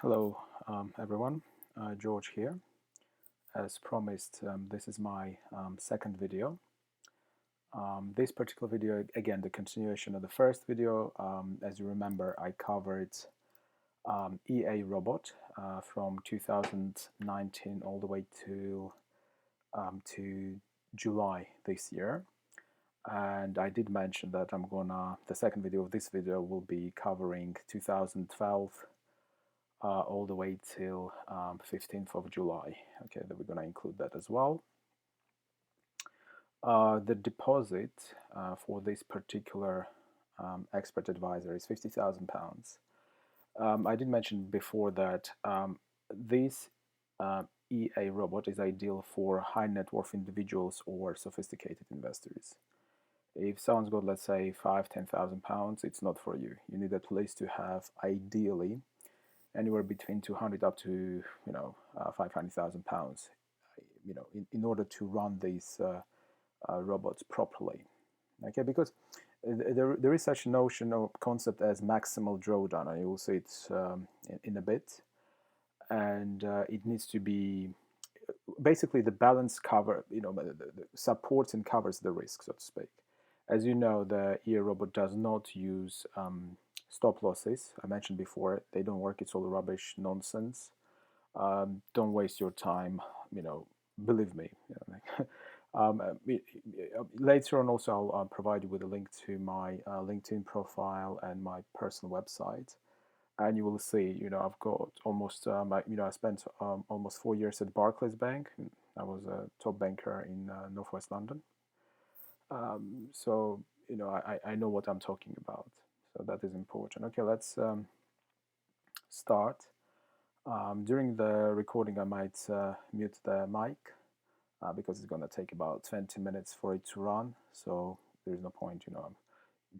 Hello, everyone. George here. As promised, this is my second video. This particular video, again, the continuation of the first video. As you remember, I covered EA Robot from 2019 all the way to July this year. And I did mention that the second video of this video will be covering 2012 all the way till 15th of July. Okay, that we're going to include that as well. The deposit for this particular expert advisor is £50,000. I did mention before that this EA robot is ideal for high net worth individuals or sophisticated investors. If someone's got, let's say, £5,000–10,000, it's not for you. You need at least to have, ideally, anywhere between 200 up to £500,000, in order to run these robots properly. Okay, because there is such a notion or concept as maximal drawdown, and you will see it in a bit. And it needs to be basically the balance cover, the supports and covers the risk, so to speak. As you know, the EA robot does not use stop losses. I mentioned before, they don't work. It's all rubbish, nonsense. Don't waste your time. Believe me. Later on, also I'll provide you with a link to my LinkedIn profile and my personal website, and you will see. I've got almost. I spent almost 4 years at Barclays Bank. I was a top banker in Northwest London. So I know what I'm talking about. So that is important. Okay, let's start. During the recording, I might mute the mic because it's going to take about 20 minutes for it to run. So there's no point,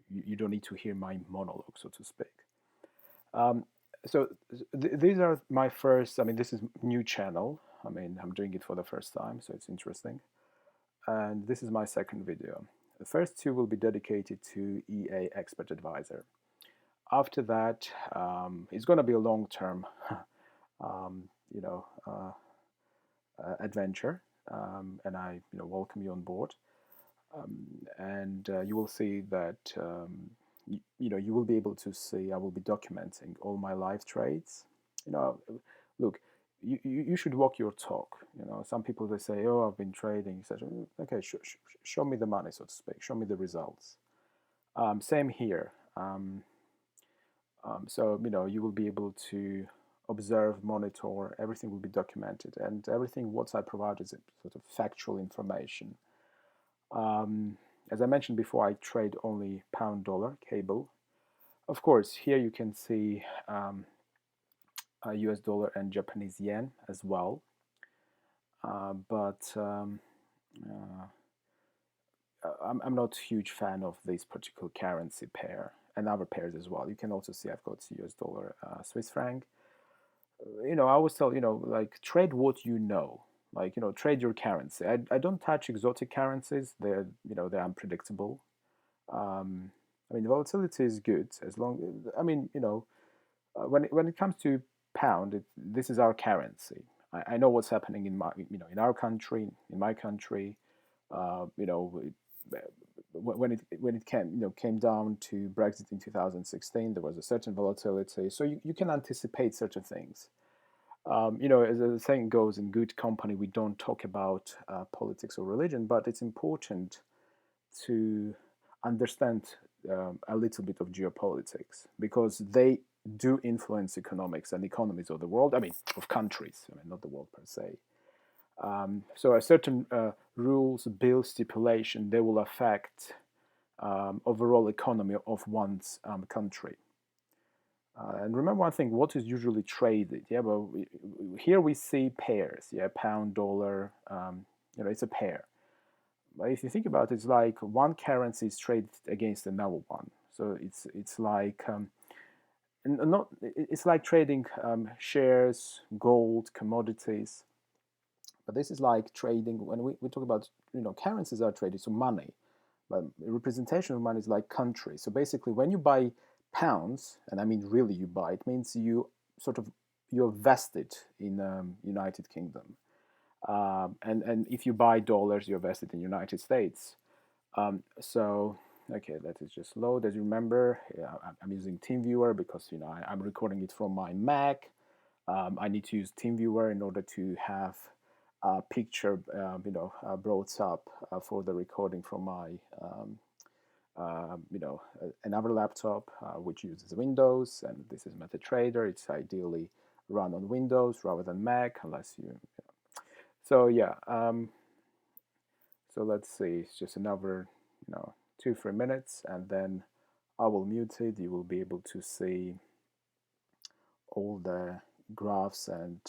you don't need to hear my monologue, so to speak. So these are my first, this is new channel. I'm doing it for the first time, so it's interesting. And this is my second video. The first two will be dedicated to EA Expert Advisor. After that, it's going to be a long-term, adventure, and I, welcome you on board. And you will see that, you will be able to see. I will be documenting all my live trades. Look. You should walk your talk. Some people, they say, "Oh, I've been trading," etc. Okay, show me the money, so to speak. Show me the results. Same here. So you will be able to observe, monitor. Everything will be documented, and everything what I provide is sort of factual information. As I mentioned before, I trade only pound-dollar cable. Of course, here you can see US dollar and Japanese yen as well. But I'm not a huge fan of this particular currency pair and other pairs as well. You can also see I've got US dollar, Swiss franc. I always tell, like, trade what you know. Like, trade your currency. I don't touch exotic currencies. They're unpredictable. Volatility is good as long. When it comes to pound, this is our currency. I know what's happening in in our country, in my country. When it came down to Brexit in 2016, there was a certain volatility. So you can anticipate certain things. As the saying goes, in good company, we don't talk about politics or religion, but it's important to understand a little bit of geopolitics, because they do influence economics and economies of the world. Of countries. Not the world per se. So a certain rules, bills, stipulation, they will affect overall economy of one's country. And remember one thing: what is usually traded? Yeah, but here we see pairs. Yeah, pound, dollar. It's a pair. But if you think about it, it's like one currency is traded against another one. So it's like it's like trading shares, gold, commodities. But this is like trading when we talk about currencies are traded, so money. But representation of money is like countries. So basically, when you buy pounds, and I mean really you buy, it means you sort of you're vested in United Kingdom, and if you buy dollars, you're vested in United States. So okay, let it just load. As you remember, I'm using TeamViewer because I'm recording it from my Mac. I need to use TeamViewer in order to have a picture, brought up for the recording from my, another laptop which uses Windows, and this is MetaTrader. It's ideally run on Windows rather than Mac, unless you. So yeah. So let's see. It's just another, 2-3 minutes, and then I will mute it. You will be able to see all the graphs and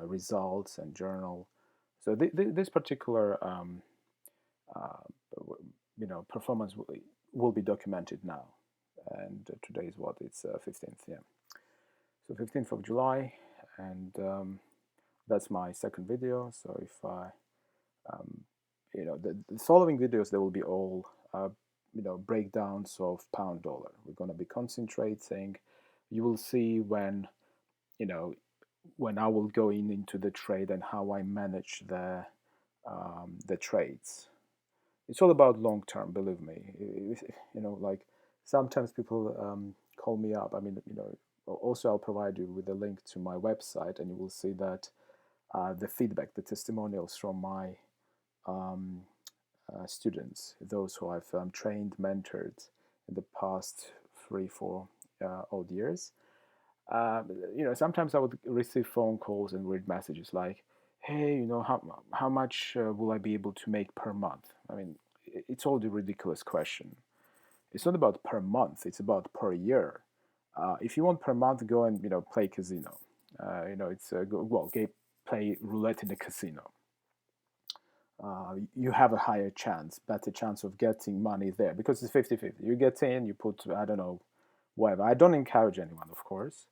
results and journal. So this particular performance will be documented now. And today is what? It's 15th, yeah. So 15th of July, and that's my second video. So if I, the following videos, they will be all, breakdowns of pound dollar. We're going to be concentrating. You will see when I will go into the trade and how I manage the trades. It's all about long term, believe me. Like sometimes people call me up. I mean, also I'll provide you with a link to my website, and you will see that the feedback, the testimonials from my students, those who I've trained, mentored in the past 3-4 odd years. Sometimes I would receive phone calls and weird messages like, hey, how much will I be able to make per month? I mean, it's all the ridiculous question. It's not about per month, it's about per year. If you want per month, go and play casino. It's play roulette in a casino. You have a higher chance, better chance of getting money there, because it's 50-50. You get in, you put, I don't know, whatever. I don't encourage anyone, of course.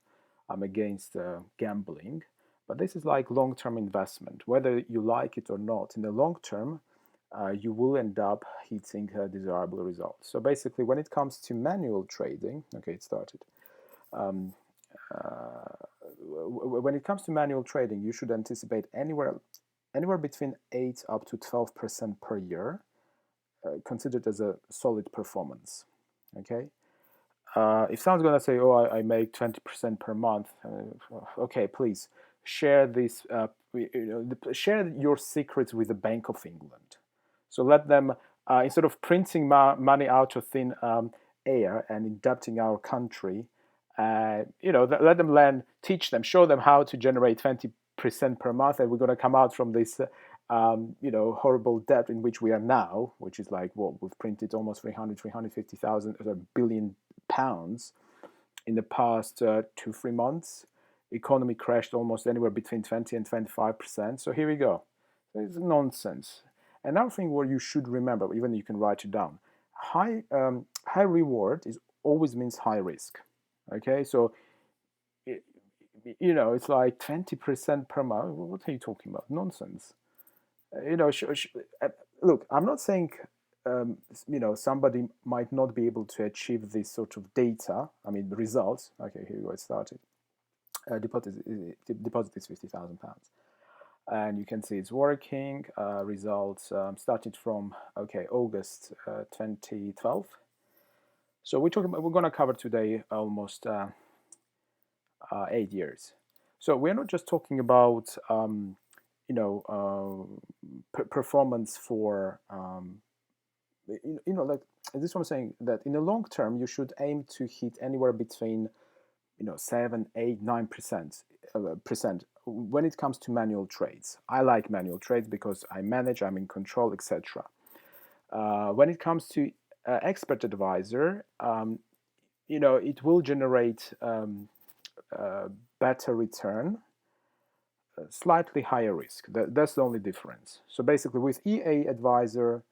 I'm against gambling, but this is like long-term investment. Whether you like it or not, in the long term, you will end up hitting desirable results. So basically, when it comes to manual trading, okay, it started. When it comes to manual trading, you should anticipate anywhere between 8 up to 12% per year, considered as a solid performance. Okay. If someone's gonna say, "Oh, I make 20% per month," okay, please share this. Share your secrets with the Bank of England. So let them, instead of printing money out of thin air and indebting our country, let them teach them, show them how to generate 20% per month, and we're gonna come out from this. Horrible debt in which we are now, which is like we've printed almost 350,000 billion pounds in the past 2-3 months. Economy crashed almost anywhere between 20 and 25%. So here we go. It's nonsense. Another thing where you should remember, even you can write it down, high reward always means high risk. Okay, so it's like 20% per month. What are you talking about? Nonsense. Look, I'm not saying somebody might not be able to achieve this sort of data. I mean, the results. Okay, here we go. It started. Deposit is £50,000, and you can see it's working. Results started from August 2012. So we're going to cover today almost 8 years. So we're not just talking about performance for like this is what I'm saying, that in the long term you should aim to hit anywhere between 7, 8, 9% when it comes to manual trades. I like manual trades because I manage, I'm in control, etc. When it comes to expert advisor, it will generate better return, slightly higher risk. That's the only difference. So basically with EA advisor,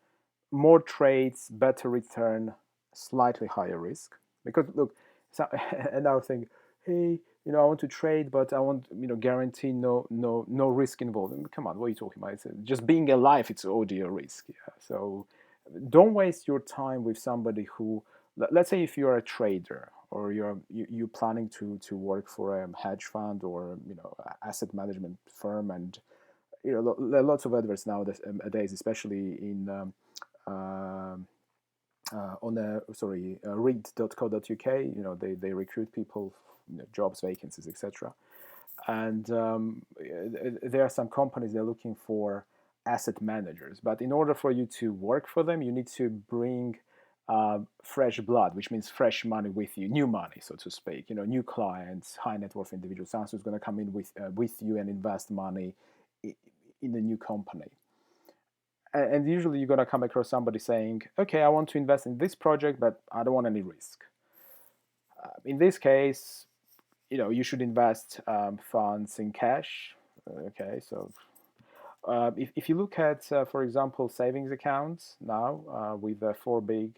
more trades, better return, slightly higher risk. Because look, another thing, hey, I want to trade, but I want guarantee no risk involved. I mean, come on, what are you talking about? It's just being alive, it's already a risk. Yeah. So don't waste your time with somebody who, let's say if you're a trader, or you planning to work for a hedge fund or asset management firm, and lots of adverts nowadays, especially in on read.co.uk. They recruit people, jobs, vacancies, etc. And there are some companies, they're looking for asset managers, but in order for you to work for them, you need to bring fresh blood, which means fresh money with you, new money, so to speak. New clients, high net worth individuals, someone who's going to come in with you and invest money in a new company. And usually you're going to come across somebody saying, okay, I want to invest in this project, but I don't want any risk. In this case, you should invest funds in cash. Okay, so if you look at, for example, savings accounts now with the four big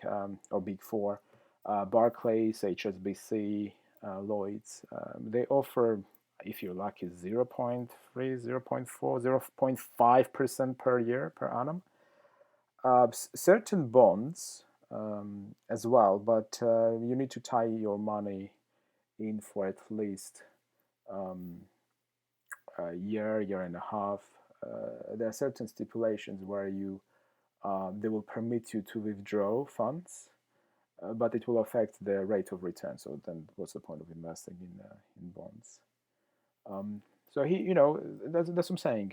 or big four, Barclays, HSBC, Lloyds, they offer, if you're lucky, 0.3, 0.4, 0.5% per year, per annum. Certain bonds as well, but you need to tie your money in for at least a year and a half. There are certain stipulations where they will permit you to withdraw funds, but it will affect the rate of return. So then, what's the point of investing in bonds? So that's what I'm saying.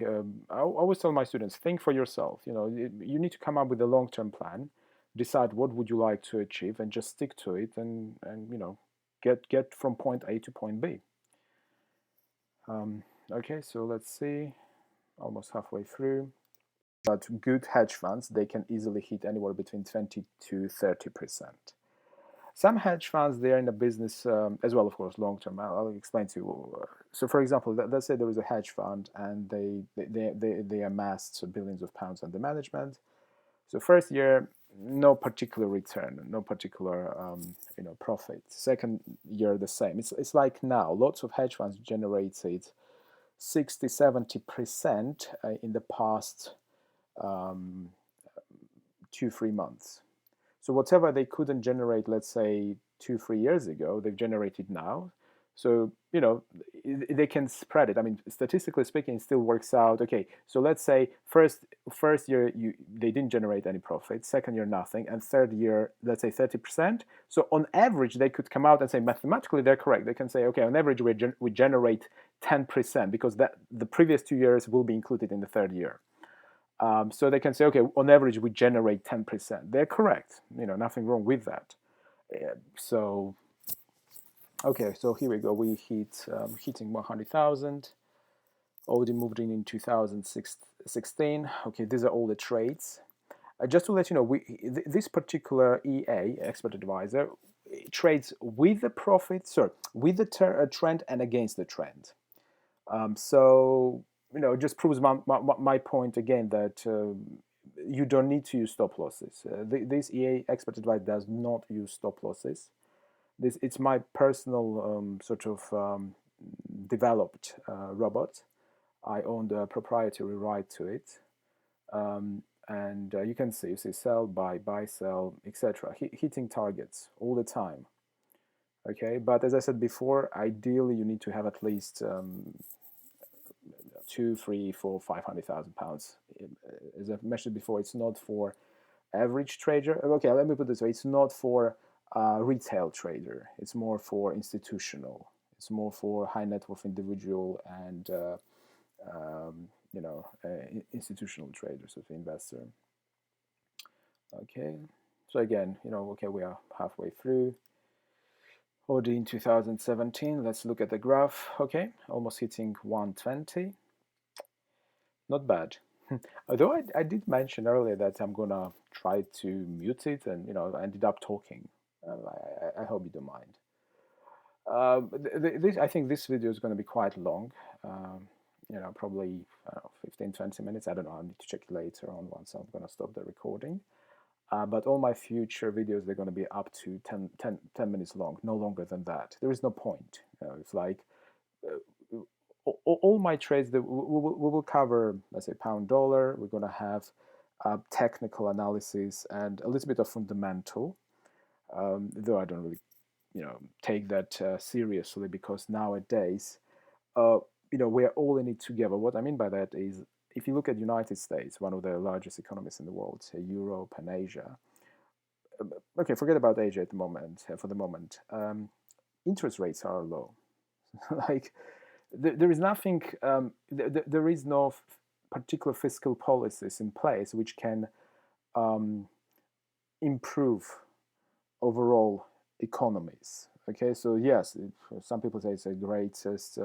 I always tell my students, think for yourself. You need to come up with a long-term plan, decide what would you like to achieve, and just stick to it, and get from point A to point B. Okay, so let's see, almost halfway through. But good hedge funds, they can easily hit anywhere between 20 to 30%. Some hedge funds, they're in a business as well, of course, long term. I'll explain to you. So, for example, let's say there is a hedge fund and they amassed billions of pounds under management. So, first year, no particular return, no particular profit. Second year, the same. It's like now, lots of hedge funds generated 60-70% in the past 2-3 months. So whatever they couldn't generate, let's say 2-3 years ago, they've generated now. So they can spread it. I mean, statistically speaking, it still works out. Okay, so let's say first year they didn't generate any profit, second year nothing, and third year, let's say 30%. So on average, they could come out and say mathematically they're correct. They can say, okay, on average we generate 10% because the previous 2 years will be included in the third year. So they can say, okay, on average we generate 10%. They're correct. Nothing wrong with that. So, okay, so here we go. We hitting 100,000. Already moved in 2016. Okay, these are all the trades. Just to let you know, this particular EA, expert advisor, trades with the profit, with the trend and against the trend. So it just proves my point again that you don't need to use stop losses. This EA expert advice does not use stop losses. It's my personal sort of developed robot. I own the proprietary right to it, and you can see sell, buy, sell, etc. Hitting targets all the time. Okay, but as I said before, ideally you need to have at least 2, 3, 4, 500,000 pounds. As I've mentioned before, it's not for average trader. Okay, let me put it this way: it's not for retail trader. It's more for institutional. It's more for high net worth individual and institutional traders, so the investor. Okay, so again, okay, we are halfway through. Already in 2017. Let's look at the graph. Okay, almost hitting 120. Not bad. Although I did mention earlier that I'm gonna try to mute it, and I ended up talking. I hope you don't mind. I think this video is going to be quite long. Probably 15-20 minutes. I don't know. I need to check it later on once I'm going to stop the recording. But all my future videos, they're going to be up to 10 minutes long, no longer than that. There is no point. It's like all my trades that we will cover, let's say pound dollar. We're going to have technical analysis and a little bit of fundamental. Though I don't really take that seriously, because nowadays, we're all in it together. What I mean by that is, if you look at the United States, one of the largest economies in the world, Europe and Asia. Okay, forget about Asia at the moment. For the moment, interest rates are low. Like, there is nothing. There is no particular fiscal policies in place which can um, improve overall economies. Okay, so yes, some people say it's a greatest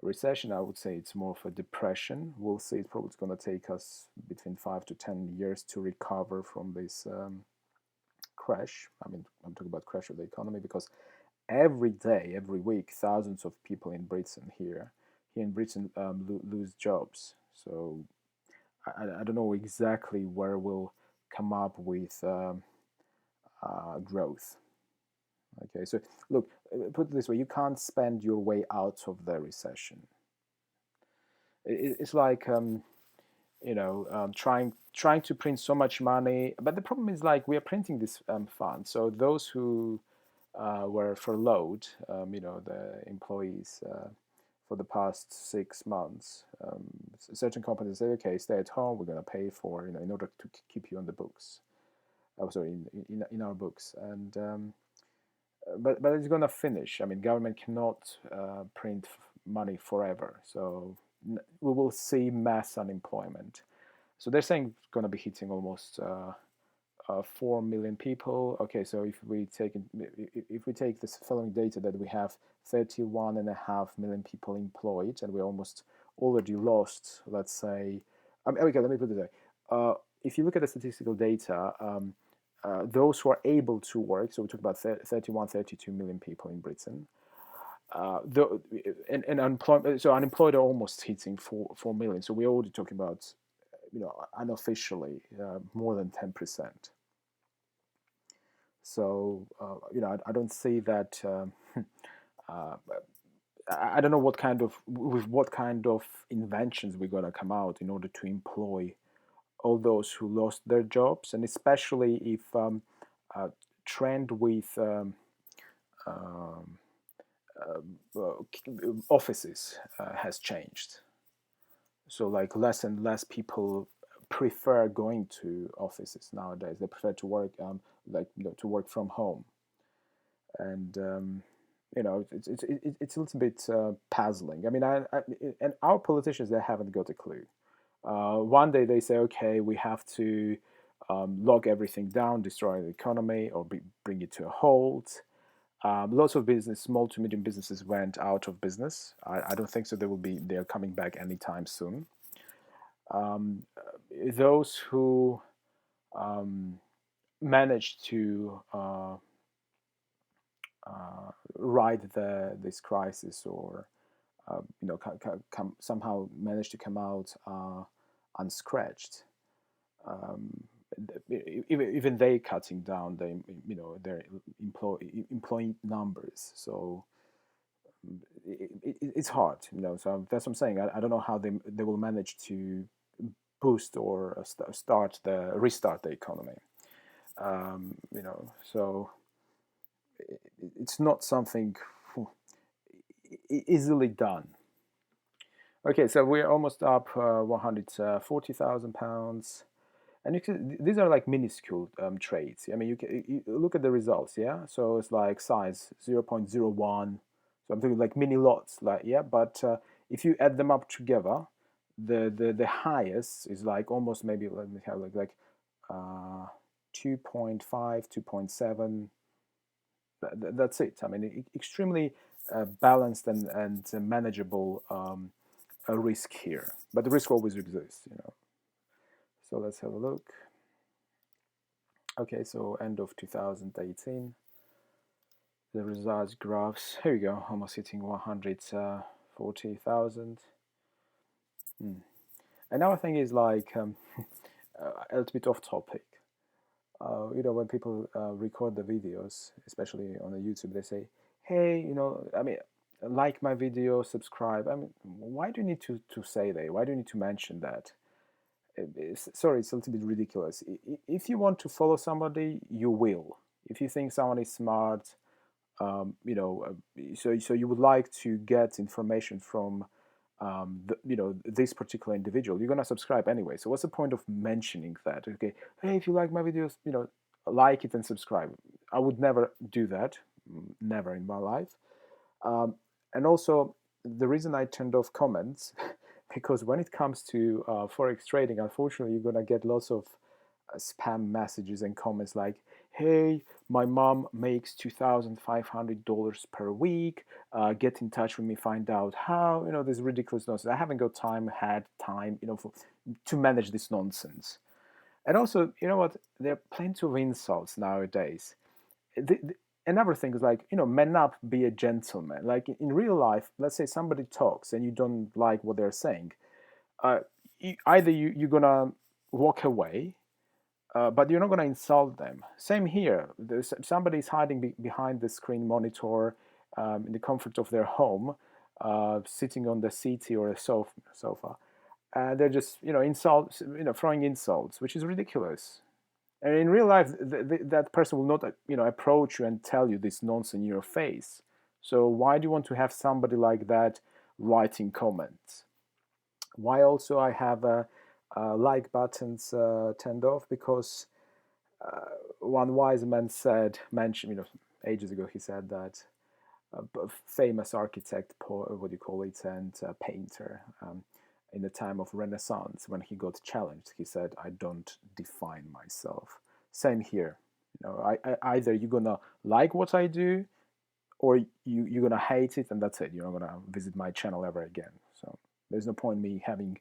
recession. I would say it's more of a depression. We'll see. It's probably going to take us between 5 to 10 years to recover from this crash. I mean, I'm talking about crash of the economy, because every day, every week, thousands of people in Britain here in Britain lose jobs. So I don't know exactly where we'll come up with growth. Okay, so look, put it this way: you can't spend your way out of the recession. It's like trying to print so much money, but the problem is, like, we are printing this fund. So those who were furloughed, the employees for the past 6 months, certain companies say, okay, stay at home. We're going to pay for in order to keep you on the books. Oh, sorry, in our books. And but it's going to finish. I mean, government cannot print money forever. So we will see mass unemployment. So they're saying it's going to be hitting almost 4 million people. Okay, so if we take this following data, that we have 31.5 million people employed, and we almost already lost, let's say, okay, let me put it this way. If you look at the statistical data, those who are able to work, so we talk about 31, 32 million people in Britain, and unemployment, so unemployed are almost hitting 4 million. So we're already talking about, unofficially, more than 10%. So I don't see that. I don't know with what kind of inventions we're gonna come out in order to employ all those who lost their jobs, and especially if trend with offices has changed. So, like, less and less people prefer going to offices nowadays. They prefer to work to work from home, and it's a little bit puzzling. I mean, and our politicians, they haven't got a clue. One day they say, okay, we have to lock everything down, destroy the economy, or bring it to a halt. Lots of small to medium businesses went out of business. I don't think so. They're coming back anytime soon. Those who managed to ride this crisis, or somehow managed to come out unscratched. Even they cutting down their employee numbers. So it's hard, So that's what I'm saying. I don't know how they will manage to boost or restart the economy. So it's not something easily done. Okay, so we're almost up 140,000 pounds. And these are like minuscule trades. I mean, you look at the results, yeah? So it's like size 0.01. So I'm thinking like mini lots, like, yeah? But if you add them up together, the highest is like almost, maybe, let me have like 2.5, 2.7. That's it. I mean, extremely balanced and manageable a risk here. But the risk always exists, So let's have a look. Okay, so end of 2018. The results graphs. Here we go, almost hitting 140,000. Another thing is, like, a little bit off topic. When people record the videos, especially on the YouTube, they say, hey, I mean, like my video, subscribe. I mean, why do you need to say that? Why do you need to mention that? Sorry, it's a little bit ridiculous. If you want to follow somebody, you will. If you think someone is smart, so you would like to get information from this particular individual, you're gonna subscribe anyway. So what's the point of mentioning that? Okay, hey, if you like my videos, like it and subscribe. I would never do that, never in my life. Um, and also, the reason I turned off comments, because when it comes to forex trading, unfortunately, you're gonna get lots of spam messages and comments like, hey, my mom makes $2,500 per week, get in touch with me, find out how, this ridiculous nonsense. I haven't got had time, to manage this nonsense. And also, you know what, there are plenty of insults nowadays. Another thing is like, man up, be a gentleman. Like in real life, let's say somebody talks and you don't like what they're saying, uh, either you're gonna walk away, but you're not going to insult them. Same here. Somebody's hiding behind the screen monitor in the comfort of their home, sitting on the settee or a sofa. They're just, throwing insults, which is ridiculous. And in real life, that person will not, approach you and tell you this nonsense in your face. So why do you want to have somebody like that writing comments? Why also I have like buttons turned off? Because one wise man mentioned, ages ago, he said that a famous architect, what do you call it, and painter, in the time of Renaissance, when he got challenged, he said, "I don't define myself." Same here. Either you're gonna like what I do, or you're gonna hate it, and that's it. You're not gonna visit my channel ever again. So there's no point me having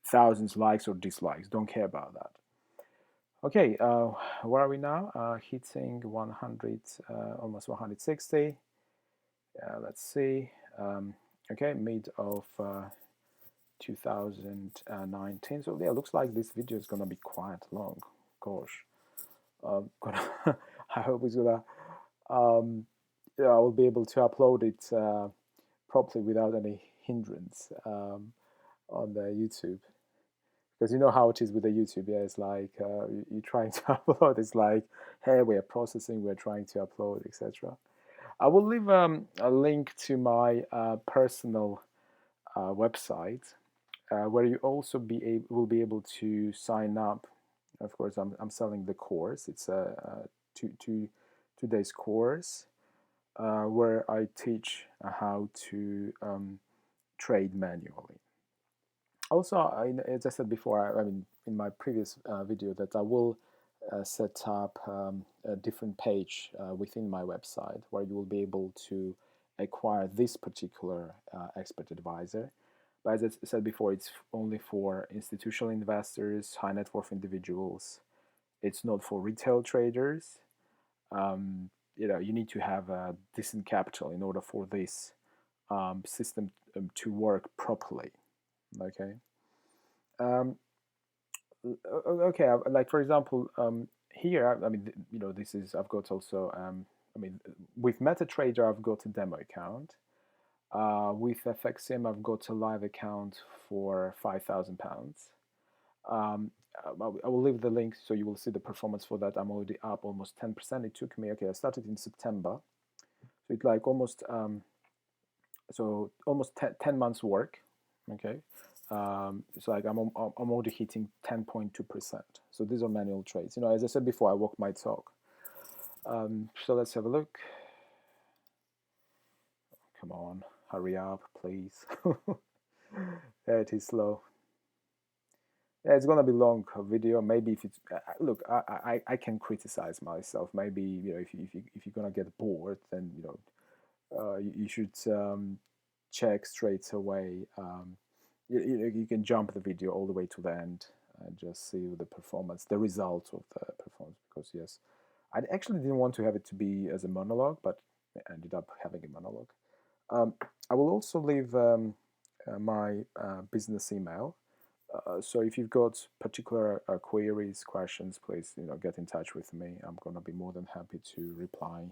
thousands likes or dislikes. Don't care about that. Okay, where are we now? Hitting 100, almost 160. Let's see. Okay, mid of 2019. So yeah, looks like this video is gonna be quite long. Gosh, I hope it's gonna. Yeah, I will be able to upload it properly without any hindrance on the YouTube. Because you know how it is with the YouTube, yeah, it's like you're trying to upload, it's like, hey, we're processing, we're trying to upload, etc. I will leave a link to my personal website where you also will be able to sign up. Of course, I'm selling the course. It's a two days course where I teach how to trade manually. Also, as I said before, I mean, in my previous video, that I will set up a different page within my website where you will be able to acquire this particular expert advisor. But as I said before, it's only for institutional investors, high net worth individuals. It's not for retail traders. You need to have a decent capital in order for this system to work properly. Okay. Okay. Like for example, here, I mean, this is I've got also. I mean, with MetaTrader, I've got a demo account. With FXM, I've got a live account for £5,000. I will leave the link so you will see the performance for that. I'm already up almost 10%. It took me, okay, I started in September. So it's like almost, almost 10 months work, okay? It's like I'm already hitting 10.2%. So these are manual trades. As I said before, I walk my talk. So let's have a look. Come on, hurry up, please. Yeah, it is slow. Yeah, it's gonna be long video. Maybe if it's look, I can criticize myself. Maybe if you're gonna get bored, then you should check straight away. You can jump the video all the way to the end and just see the performance, the result of the performance. Because yes, I actually didn't want to have it to be as a monologue, but I ended up having a monologue. I will also leave my business email. So if you've got particular queries, questions, please get in touch with me. I'm gonna be more than happy to reply.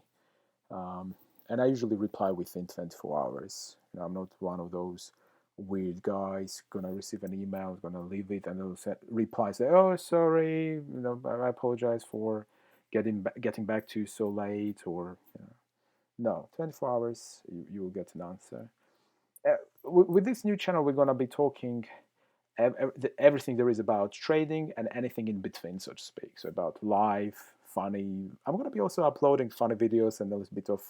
And I usually reply within 24 hours. I'm not one of those weird guys gonna receive an email, gonna leave it, and they'll reply, say, "Oh, sorry, I apologize for getting back to you so late," or No, 24 hours, you will get an answer. With this new channel, we're going to be talking everything there is about trading and anything in between, so to speak. So about life, funny. I'm going to be also uploading funny videos and a little bit of.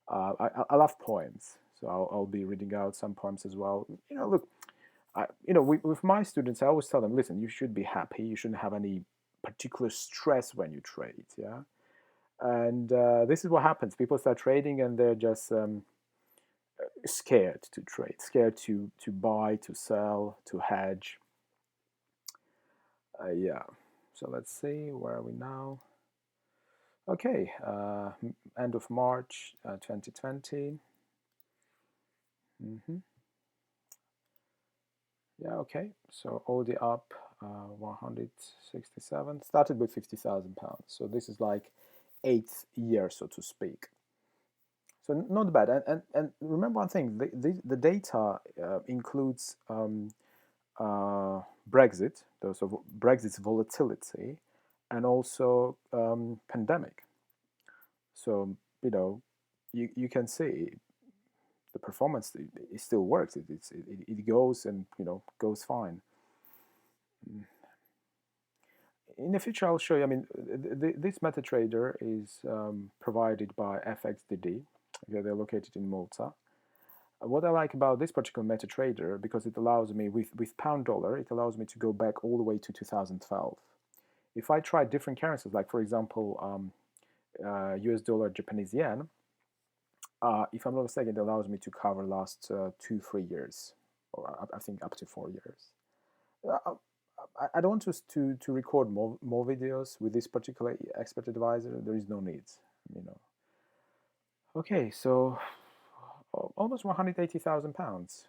I love poems, so I'll be reading out some poems as well. Look, with my students, I always tell them, listen, you should be happy. You shouldn't have any particular stress when you trade. Yeah, and this is what happens. People start trading and they're just scared to trade, scared to buy, to sell, to hedge. Yeah. So let's see, where are we now? Okay, end of March 2020. Yeah, okay. So OD up 167. Started with £50,000. So this is like 8th year, so to speak. So not bad. And remember one thing: the data includes Brexit, so Brexit's volatility, and also pandemic. So you can see the performance. It still works. It goes and goes fine. In the future, I'll show you. I mean, this MetaTrader is provided by FXDD. Okay, they're located in Malta. What I like about this particular MetaTrader, because it allows me, with pound dollar, it allows me to go back all the way to 2012. If I try different currencies, like for example, US dollar, Japanese yen, if I'm not mistaken, it allows me to cover last 2-3 years, or I think up to 4 years. I don't want to record more videos with this particular expert advisor. There is no need, Okay, so almost £180,000.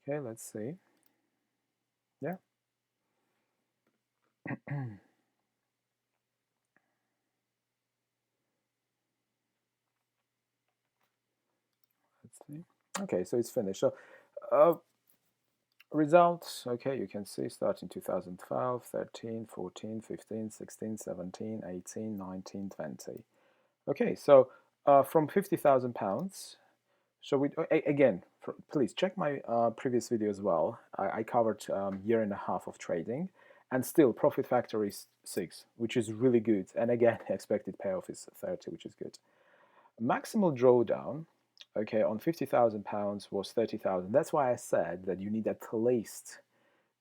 Okay, let's see. Yeah. Let's see. Okay, so it's finished. So results, okay, you can see starting 2012, 13, 14, 15, 16, 17, 18, 19, 20. Okay, so from £50,000, so we again, please check my previous video as well. I covered year and a half of trading, and still profit factor is 6, which is really good. And again, expected payoff is 30, which is good. Maximal drawdown, okay, on £50,000 was 30,000. That's why I said that you need at least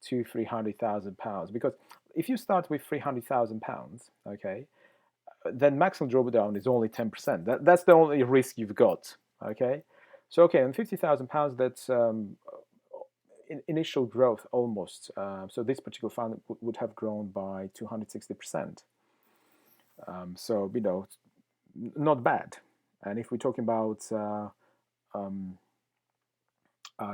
£300,000, because if you start with £300,000, okay, then maximal drawdown is only 10%. That's the only risk you've got, okay. So okay, on £50,000, that's initial growth almost. So this particular fund would have grown by 260%. So not bad. And if we're talking about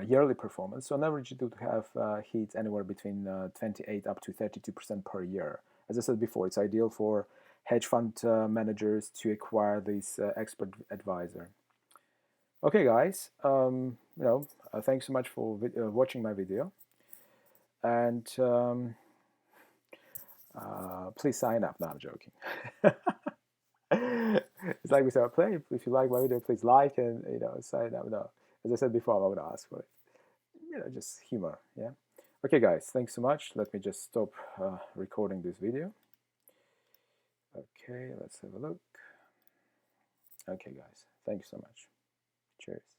yearly performance, so on average it would have hit anywhere between 28 up to 32% per year. As I said before, it's ideal for hedge fund managers to acquire this expert advisor. Okay, guys, thanks so much for watching my video, and please sign up. No, I'm joking. It's like we said, play. If you like my video, please like and sign up. No, as I said before, I would ask for it. Just humor. Yeah. Okay, guys, thanks so much. Let me just stop recording this video. Okay, let's have a look. Okay, guys, thank you so much. Cheers.